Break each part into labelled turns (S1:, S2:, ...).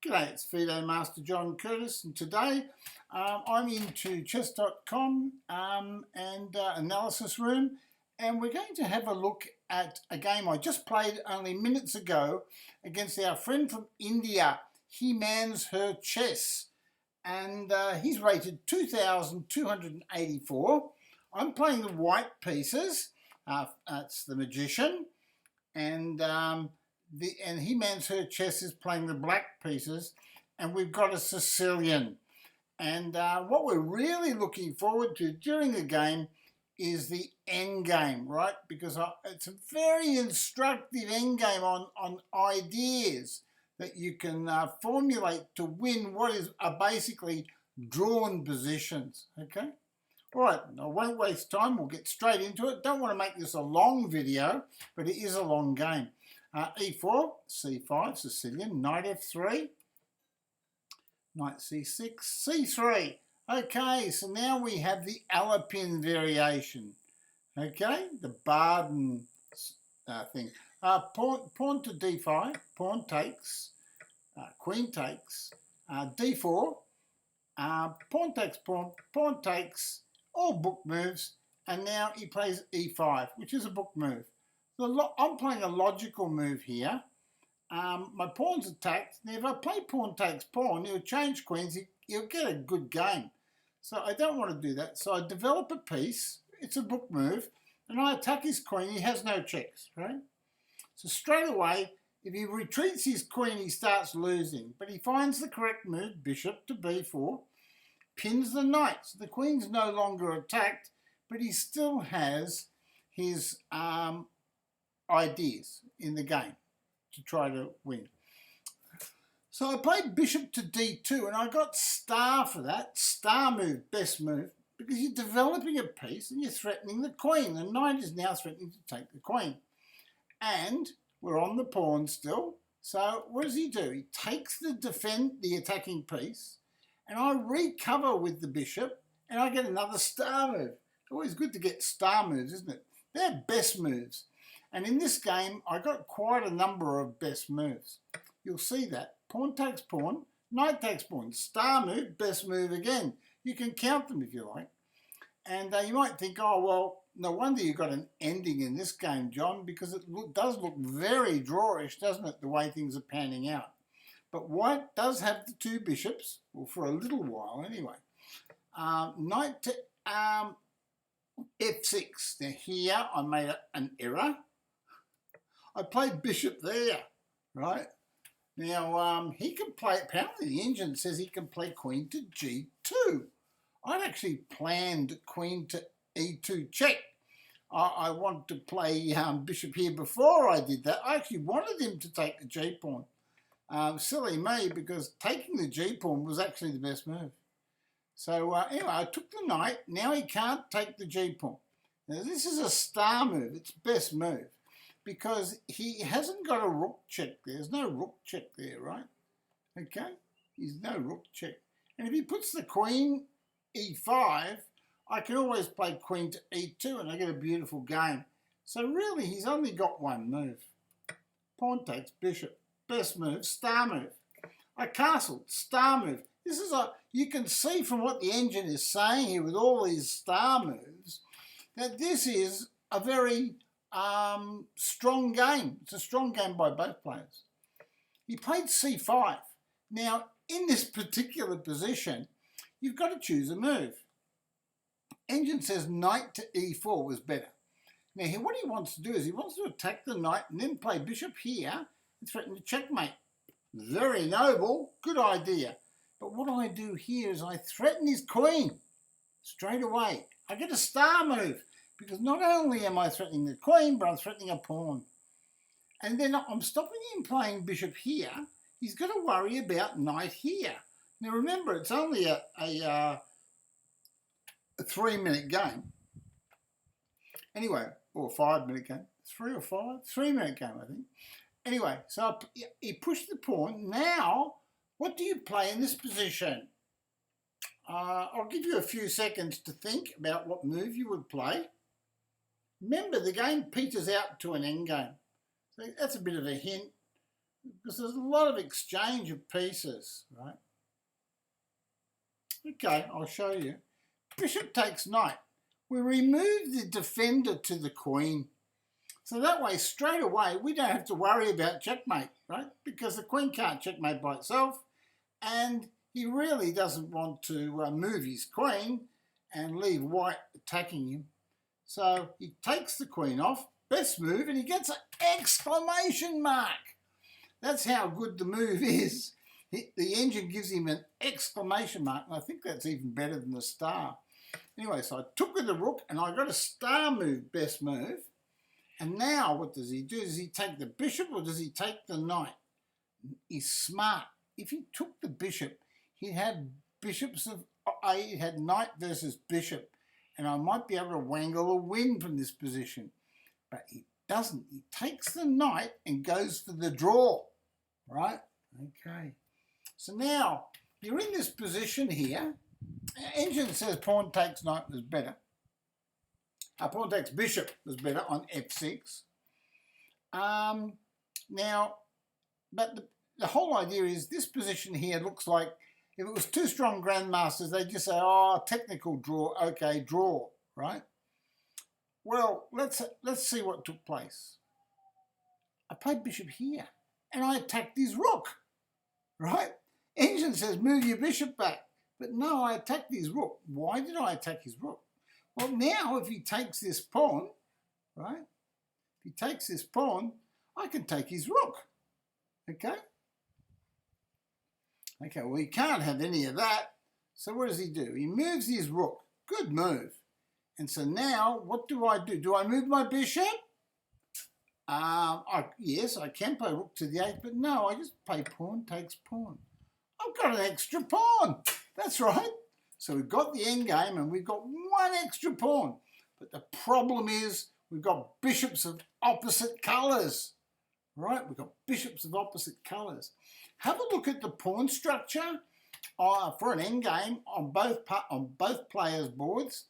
S1: G'day, it's Fidemaster John Curtis, and today I'm into chess.com and analysis room, and we're going to have a look at a game I just played only minutes ago against our friend from India, Himanshurchess, and he's rated 2,284. I'm playing the white pieces. That's the Magician, and Himanshurchess is playing the black pieces, and we've got a Sicilian. And what we're really looking forward to during the game is the endgame, right? Because it's a very instructive endgame on ideas that you can formulate to win what are basically drawn positions, okay? All right, I won't waste time. We'll get straight into it. Don't want to make this a long video, but it is a long game. E4, C5, Sicilian, knight F3, knight C6, C3. Okay, so now we have the Alapin variation. Okay, the Barmen thing. Pawn to D5, pawn takes, queen takes, D4, pawn takes pawn, pawn takes, all book moves, and now he plays E5, which is a book move. I'm playing a logical move here. My pawn's attacked. Now, if I play pawn takes pawn, he'll change queens. He'll get a good game. So I don't want to do that. So I develop a piece. It's a book move. And I attack his queen. He has no checks, right? So straight away, if he retreats his queen, he starts losing. But he finds the correct move, bishop to B4, pins the knight. So the queen's no longer attacked, but he still has his ideas in the game to try to win. So I played bishop to D2, and I got star for that. Star move, best move, because you're developing a piece and you're threatening the queen. The knight is now threatening to take the queen. And we're on the pawn still. So what does he do? He takes the attacking piece, and I recover with the bishop, and I get another star move. It's always good to get star moves, isn't it? They're best moves. And in this game, I got quite a number of best moves. You'll see that. Pawn takes pawn, knight takes pawn, star move, best move again. You can count them if you like. And you might think, oh, well, no wonder you got an ending in this game, John, because it does look very drawish, doesn't it, the way things are panning out. But white does have the two bishops, well, for a little while anyway. Knight to F6. Now here I made an error. I played bishop there, right? Now, he can play, apparently the engine says he can play queen to G2. I'd actually planned queen to E2 check. I wanted to play bishop here before I did that. I actually wanted him to take the G-pawn. Silly me, because taking the G-pawn was actually the best move. So anyway, I took the knight. Now he can't take the G-pawn. Now this is a star move. It's best move, because he hasn't got a rook check there. There's no rook check there, right? Okay? There's no rook check. And if he puts the queen E5, I can always play queen to E2 and I get a beautiful game. So really, he's only got one move. Pawn takes bishop. Best move, star move. I castled, star move. This is you can see from what the engine is saying here with all these star moves that this is a very strong game. It's a strong game by both players. He played C5. Now, in this particular position, you've got to choose a move. Engine says knight to E4 was better. Now, what he wants to do is he wants to attack the knight and then play bishop here and threaten to checkmate. Very noble, good idea. But what I do here is I threaten his queen straight away. I get a star move, because not only am I threatening the queen, but I'm threatening a pawn. And then I'm stopping him playing bishop here. He's got to worry about knight here. Now remember, it's only a 3-minute game. Anyway, or a 5-minute game. 3 or 5? 3-minute game, I think. Anyway, so he pushed the pawn. Now, what do you play in this position? I'll give you a few seconds to think about what move you would play. Remember, the game peters out to an endgame. So that's a bit of a hint. because there's a lot of exchange of pieces, right? Okay, I'll show you. Bishop takes knight. We remove the defender to the queen. So that way, straight away, we don't have to worry about checkmate, right? Because the queen can't checkmate by itself, and he really doesn't want to move his queen and leave white attacking him. So he takes the queen off, best move, and he gets an exclamation mark. That's how good the move is. The engine gives him an exclamation mark, and I think that's even better than the star. Anyway, so I took with the rook, and I got a star move, best move. And now what does he do? Does he take the bishop or does he take the knight? He's smart. If he took the bishop, he'd have bishops of, he'd had knight versus bishop, and I might be able to wangle a win from this position. But he doesn't. He takes the knight and goes for the draw, right? Okay. So now you're in this position here. Engine says pawn takes knight was better. Pawn takes bishop was better on f6. Now, but the whole idea is this position here looks like if it was two strong grandmasters, they'd just say, oh, technical draw, okay, draw, right? Well, let's see what took place. I played bishop here, and I attacked his rook, right? Engine says move your bishop back, but no, I attacked his rook. Why did I attack his rook? Well, now if he takes this pawn, right? If he takes this pawn, I can take his rook, okay? Okay, well, he can't have any of that. So what does he do? He moves his rook. Good move. And so now, what do? Do I move my bishop? Yes, I can play rook to the 8th, but no, I just play pawn takes pawn. I've got an extra pawn. That's right. So we've got the endgame and we've got one extra pawn. But the problem is we've got bishops of opposite colours. Right? We've got bishops of opposite colours. Have a look at the pawn structure for an endgame on both players' boards.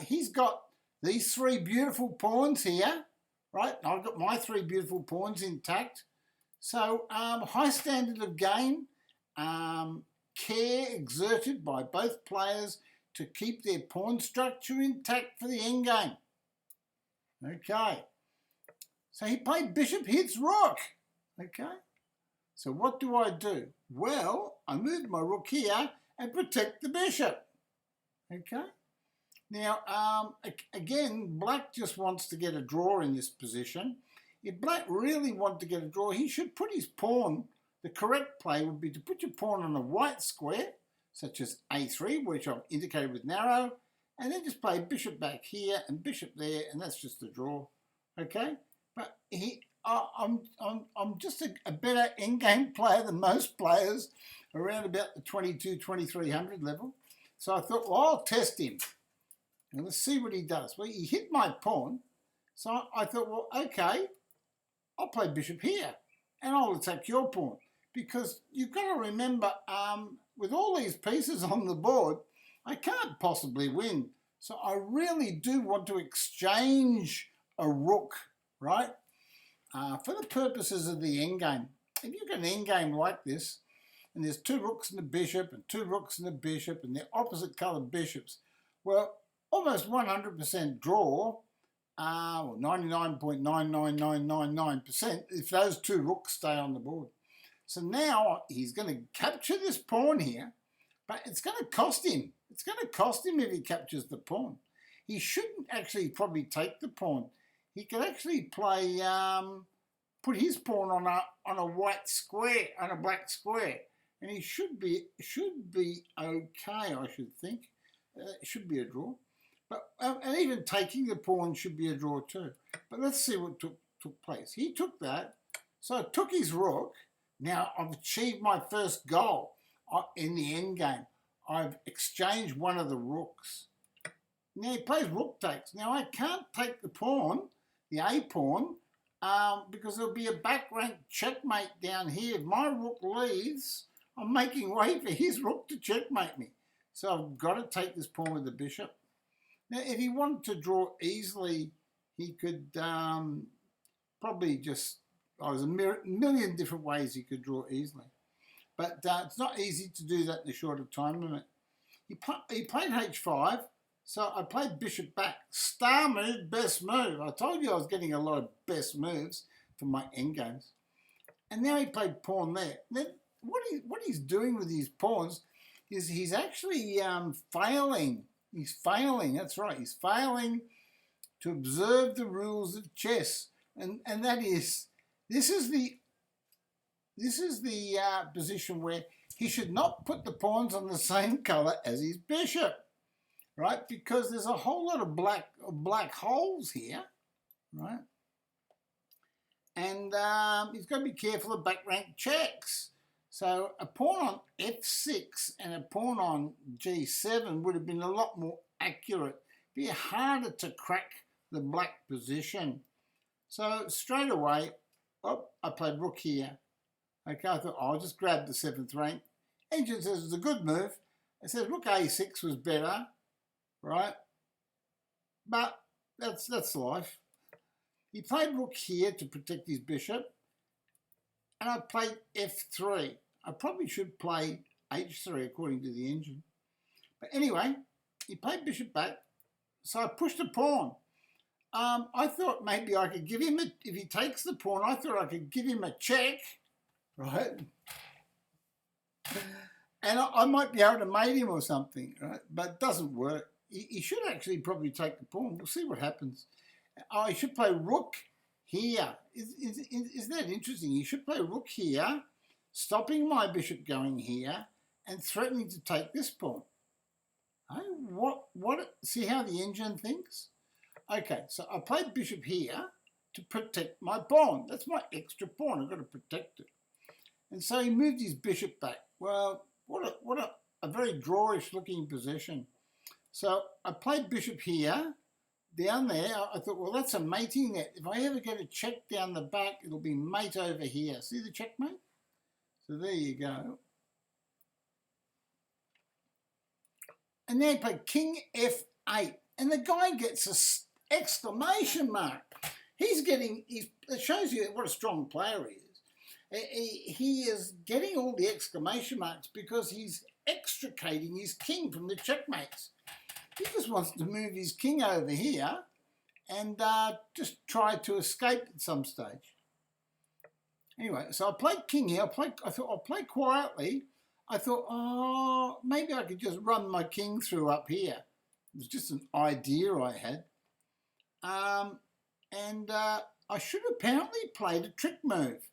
S1: He's got these three beautiful pawns here, right? I've got my three beautiful pawns intact. So high standard of game, care exerted by both players to keep their pawn structure intact for the endgame. Okay. So he played bishop hits rook. Okay. So what do? Well, I moved my rook here and protect the bishop. Okay. Now, again, black just wants to get a draw in this position. If black really wanted to get a draw, he should put his pawn, the correct play would be to put your pawn on a white square, such as a3, which I've indicated with narrow, and then just play bishop back here and bishop there, and that's just a draw. Okay? But I'm just a better endgame player than most players around about the 2300 level. So I thought, well, I'll test him. And let's see what he does. Well, he hit my pawn. So I thought, well, okay, I'll play bishop here. And I'll attack your pawn. Because you've got to remember, with all these pieces on the board, I can't possibly win. So I really do want to exchange a rook, right? For the purposes of the endgame. If you've got an endgame like this, and there's two rooks and a bishop, and two rooks and a bishop, and they're opposite coloured bishops, well, almost 100% draw, 99.99999% if those two rooks stay on the board. So now he's going to capture this pawn here, but it's going to cost him. It's going to cost him if he captures the pawn. He shouldn't actually probably take the pawn. He could actually play, put his pawn on a white square, on a black square, and he should be okay, I should think. It should be a draw. But and even taking the pawn should be a draw too. But let's see what took place. He took that, so I took his rook. Now I've achieved my first goal in the endgame. I've exchanged one of the rooks. Now he plays rook takes. Now I can't take the pawn, the A pawn, because there'll be a back rank checkmate down here. If my rook leaves, I'm making way for his rook to checkmate me. So I've got to take this pawn with the bishop. Now, if he wanted to draw easily, he could probably just there's a million different ways he could draw easily. But it's not easy to do that in a shorter time limit. He played h5, so I played bishop back. Star move, best move. I told you I was getting a lot of best moves for my endgames. And now he played pawn there. Then what he's doing with these pawns is he's actually failing. He's failing, that's right. He's failing to observe the rules of chess. And that is, this is the position where he should not put the pawns on the same colour as his bishop, right? Because there's a whole lot of black holes here, right? And he's got to be careful of back rank checks. So a pawn on f6 and a pawn on g7 would have been a lot more accurate. Be harder to crack the black position. So straight away, I played rook here. Okay, I thought I'll just grab the 7th rank. Engine says it's a good move. It says rook a6 was better, right? But that's life. He played rook here to protect his bishop, and I played f3. I probably should play h3 according to the engine. But anyway, he played bishop back, so I pushed a pawn. I thought maybe I could give him if he takes the pawn, I thought I could give him a check, right? And I might be able to mate him or something, right? But it doesn't work. He should actually probably take the pawn. We'll see what happens. I should play rook here. Is that interesting? He should play rook here, stopping my bishop going here and threatening to take this pawn. Hey, see how the engine thinks? Okay, so I played bishop here to protect my pawn. That's my extra pawn. I've got to protect it. And so he moved his bishop back. Well, what a very drawish looking position. So I played bishop here. Down there, I thought, well, that's a mating net. If I ever get a check down the back, it'll be mate over here. See the checkmate? So there you go. And then he played king f8. And the guy gets an exclamation mark. It shows you what a strong player he is. He is getting all the exclamation marks because he's extricating his king from the checkmates. He just wants to move his king over here and just try to escape at some stage. Anyway, so I played king here. I thought I'll play quietly. I thought, oh, maybe I could just run my king through up here. It was just an idea I had. I should apparently played a trick move.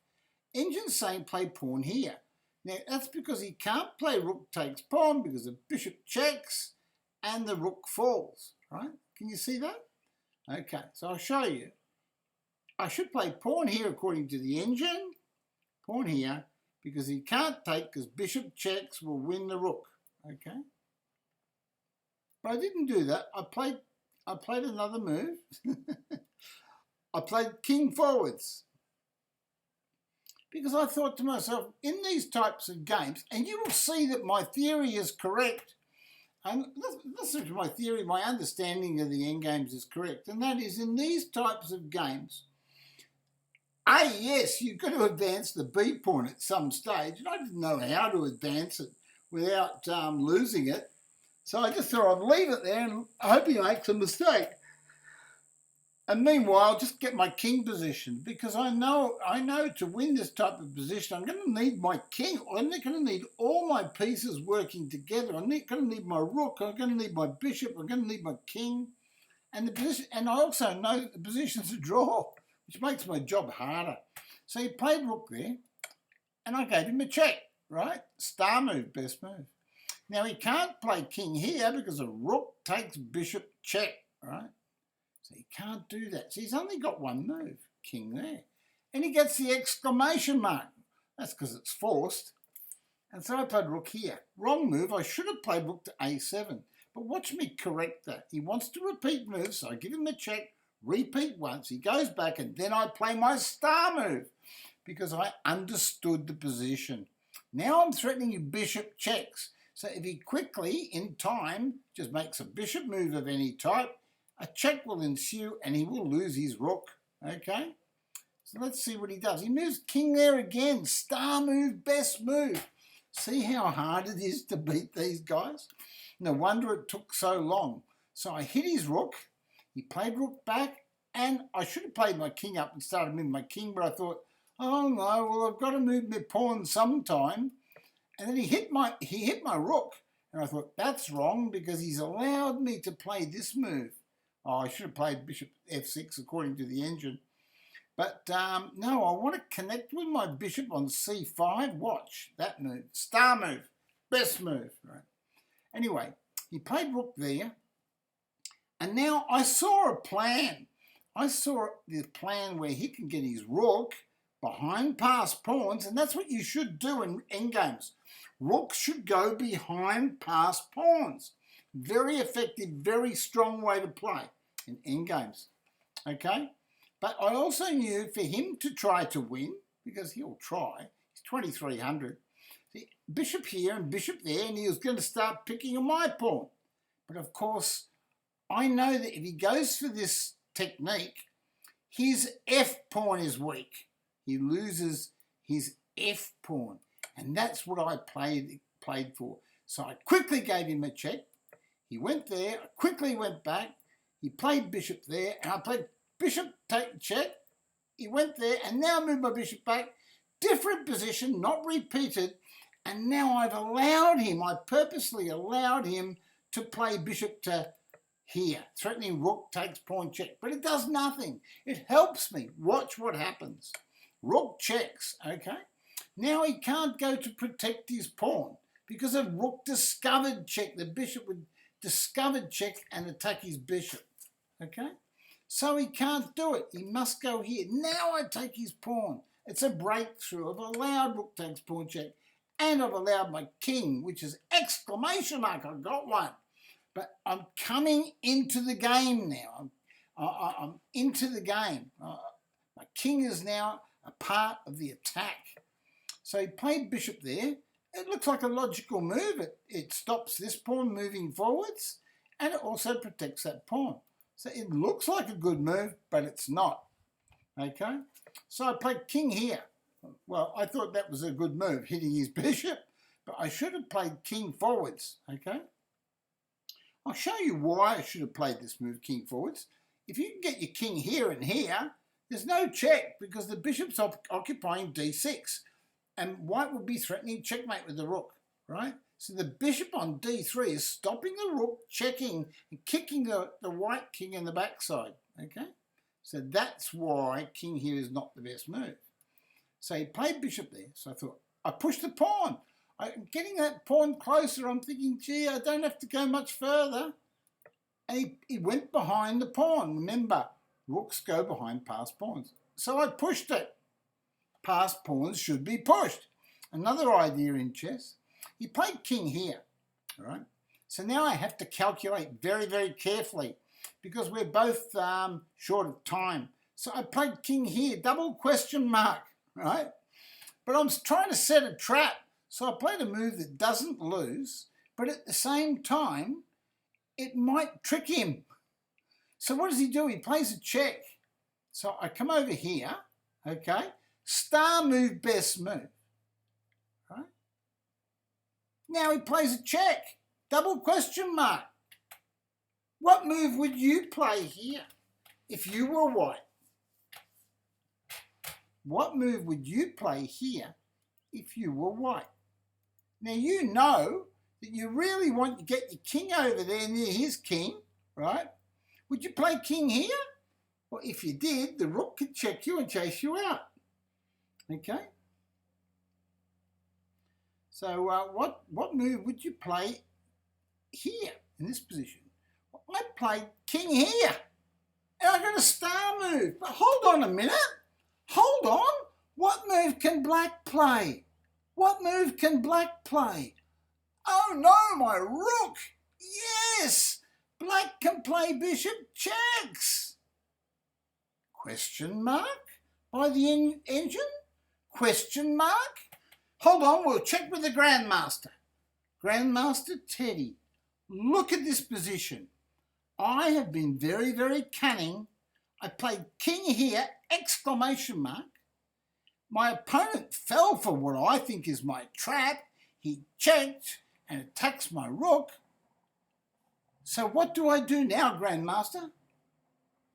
S1: Engine's saying play pawn here. Now, that's because he can't play rook takes pawn because the bishop checks and the rook falls, right? Can you see that? Okay, so I'll show you. I should play pawn here according to the engine. Pawn here, because he can't take because bishop checks will win the rook, okay? But I didn't do that. I played another move. I played king forwards. Because I thought to myself, in these types of games, and you will see that my theory is correct, and listen to my theory, my understanding of the endgames is correct, and that is in these types of games, yes, you've got to advance the B pawn at some stage, and I didn't know how to advance it without losing it, so I just thought I'd leave it there and I hope he makes a mistake. And meanwhile, just get my king position, because I know to win this type of position, I'm going to need my king. I'm going to need all my pieces working together. I'm going to need my rook. I'm going to need my bishop. I'm going to need my king. And the position, and I also know that the position's a draw, which makes my job harder. So he played rook there, and I gave him a check, right? Star move, best move. Now he can't play king here because a rook takes bishop check, right? So he can't do that. So he's only got one move, king there. And he gets the exclamation mark. That's because it's forced. And so I played rook here. Wrong move. I should have played rook to a7. But watch me correct that. He wants to repeat moves, so I give him a check, repeat once. He goes back, and then I play my star move because I understood the position. Now I'm threatening you bishop checks. So if he quickly, in time, just makes a bishop move of any type, a check will ensue and he will lose his rook, okay? So let's see what he does. He moves king there again. Star move, best move. See how hard it is to beat these guys? No wonder it took so long. So I hit his rook. He played rook back, and I should have played my king up and started moving my king, but I thought, oh no, well, I've got to move my pawn sometime. And then he hit my rook, and I thought, that's wrong because he's allowed me to play this move. Oh, I should have played bishop f6 according to the engine. But no, I want to connect with my bishop on c5. Watch that move. Star move. Best move. Right. Anyway, he played rook there. And now I saw a plan. I saw the plan where he can get his rook behind passed pawns. And that's what you should do in endgames. Rook should go behind passed pawns. Very effective, very strong way to play in endgames. Okay? But I also knew for him to try to win, because he'll try, he's 2300, the bishop here and bishop there, and he was going to start picking on my pawn. But of course, I know that if he goes for this technique, his f pawn is weak. He loses his f pawn. And that's what I played for. So I quickly gave him a check. He went there, I quickly went back. He played bishop there, and I played bishop take check. He went there, and now I moved my bishop back. Different position, not repeated. And now I've allowed him, I purposely allowed him to play bishop to here, threatening rook takes pawn check. But it does nothing. It helps me. Watch what happens. Rook checks, okay? Now he can't go to protect his pawn because of rook discovered check. The bishop would discovered check and attack his bishop, okay? So he can't do it. He must go here. Now I take his pawn. It's a breakthrough. I've allowed rook takes pawn check, and I've allowed my king, which is exclamation mark. I've got one. But I'm coming into the game now. I'm into the game. My king is now a part of the attack. So he played bishop there. It looks like a logical move. It stops this pawn moving forwards, and it also protects that pawn. So it looks like a good move, but it's not. Okay? So I played king here. Well, I thought that was a good move, hitting his bishop, but I should have played king forwards. Okay? I'll show you why I should have played this move, king forwards. If you can get your king here and here, there's no check because the bishop's occupying d6. And white would be threatening checkmate with the rook, right? So the bishop on d3 is stopping the rook, checking and kicking the white king in the backside, okay? So that's why king here is not the best move. So he played bishop there. So I thought, I pushed the pawn. I'm getting that pawn closer. I'm thinking, gee, I don't have to go much further. And he went behind the pawn. Remember, rooks go behind passed pawns. So I pushed it. Passed pawns should be pushed. Another idea in chess. He played king here, all right? So now I have to calculate very, very carefully because we're both short of time. So I played king here, double question mark, right? But I'm trying to set a trap. So I played a move that doesn't lose, but at the same time, it might trick him. So what does he do? He plays a check. So I come over here, okay? Star move, best move, right? Now he plays a check, double question mark. What move would you play here if you were white? What move would you play here if you were white? Now you know that you really want to get your king over there near his king, right? Would you play king here? Well, if you did, the rook could check you and chase you out. Okay? So what move would you play here in this position? Well, I played king here. And I got a star move. But hold on a minute. Hold on. What move can black play? What move can black play? Oh no, my rook. Yes. Black can play bishop checks. Question mark by the engine? Question mark? Hold on, we'll check with the Grandmaster. Grandmaster Teddy, look at this position. I have been very, very cunning. I played king here, exclamation mark, My opponent fell for what I think is my trap. He checked and attacks my rook. So what do I do now, Grandmaster?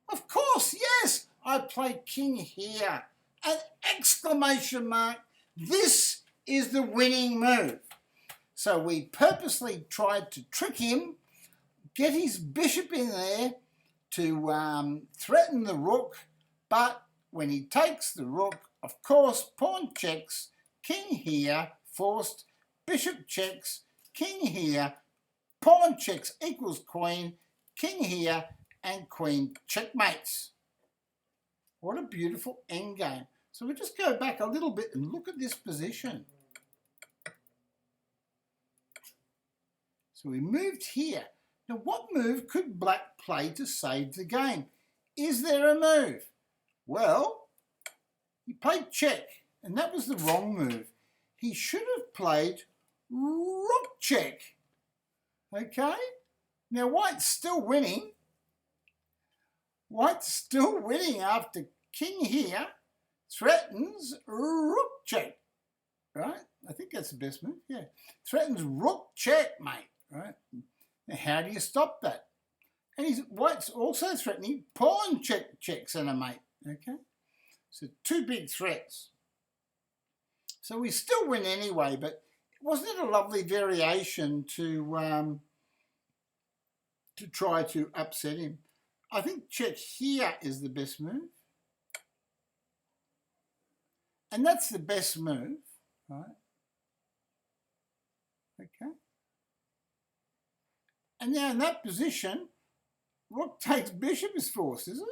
S1: Of course, yes, I play king here. An exclamation mark. This is the winning move. So we purposely tried to trick him, get his bishop in there to threaten the rook, but when he takes the rook, of course, pawn checks, king here, forced, bishop checks, king here, pawn checks equals queen, king here, and queen checkmates. What a beautiful endgame. So we'll just go back a little bit and look at this position. So we moved here. Now what move could black play to save the game? Is there a move? Well, he played check, and that was the wrong move. He should have played rook check. Okay? Now White's still winning. White's still winning after king here threatens rook check. Right? I think that's the best move. Yeah. Threatens rook check, mate. Right? Now how do you stop that? And White's also threatening pawn checks and a mate. Okay? So two big threats. So we still win anyway, but wasn't it a lovely variation to try to upset him? I think check here is the best move. And that's the best move, right? Okay. And now in that position, rook takes bishop is forced, is it?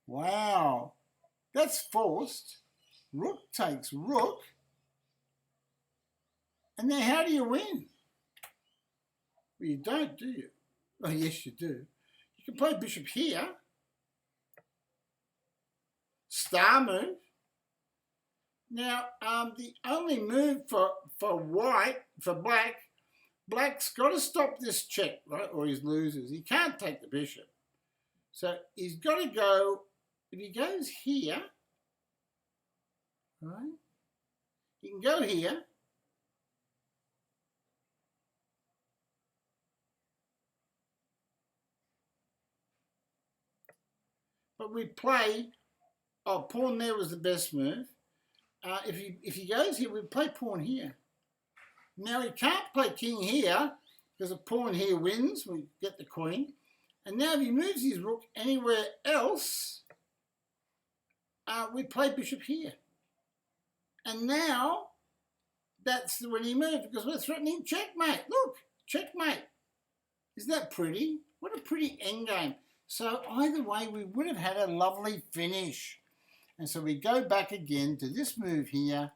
S1: Wow, that's forced. Rook takes rook. And then how do you win? Well, you don't, do you? Oh, yes, you do. You can play bishop here. Star move. Now, the only move for black's got to stop this check, right? Or he loses. He can't take the bishop. So he's got to go, if he goes here, right? He can go here. But we play, oh, pawn there was the best move. If he goes here, we play pawn here. Now he can't play king here because a pawn here wins. We get the queen. And now if he moves his rook anywhere else, we play bishop here. And now that's when he moves because we're threatening checkmate. Look, checkmate. Isn't that pretty? What a pretty endgame. So either way, we would have had a lovely finish. And so we go back again to this move here.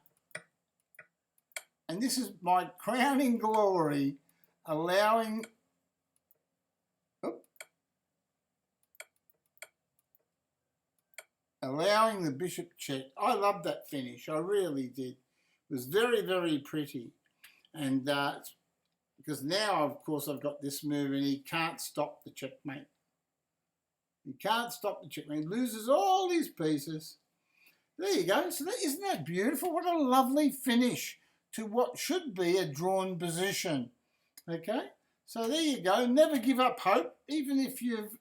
S1: And this is my crowning glory, allowing the bishop check. I love that finish. I really did. It was very, very pretty. And because now, of course, I've got this move and he can't stop the checkmate. He can't stop the checkmate. He loses all his pieces. There you go. So isn't that beautiful? What a lovely finish to what should be a drawn position. Okay? So there you go. Never give up hope. Even if you've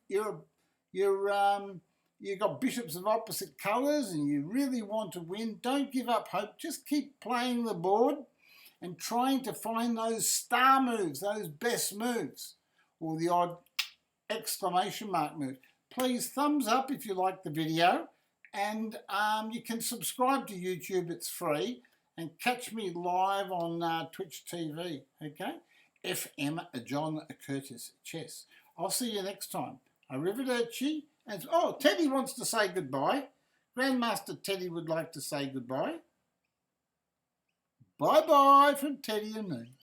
S1: got bishops of opposite colours and you really want to win, don't give up hope. Just keep playing the board and trying to find those star moves, those best moves, or the odd exclamation mark move. Please thumbs up if you like the video, and you can subscribe to YouTube, it's free, and catch me live on Twitch TV, okay? FM John Curtis Chess. I'll see you next time. Arrivederci. And, oh, Teddy wants to say goodbye. Grandmaster Teddy would like to say goodbye. Bye-bye from Teddy and me.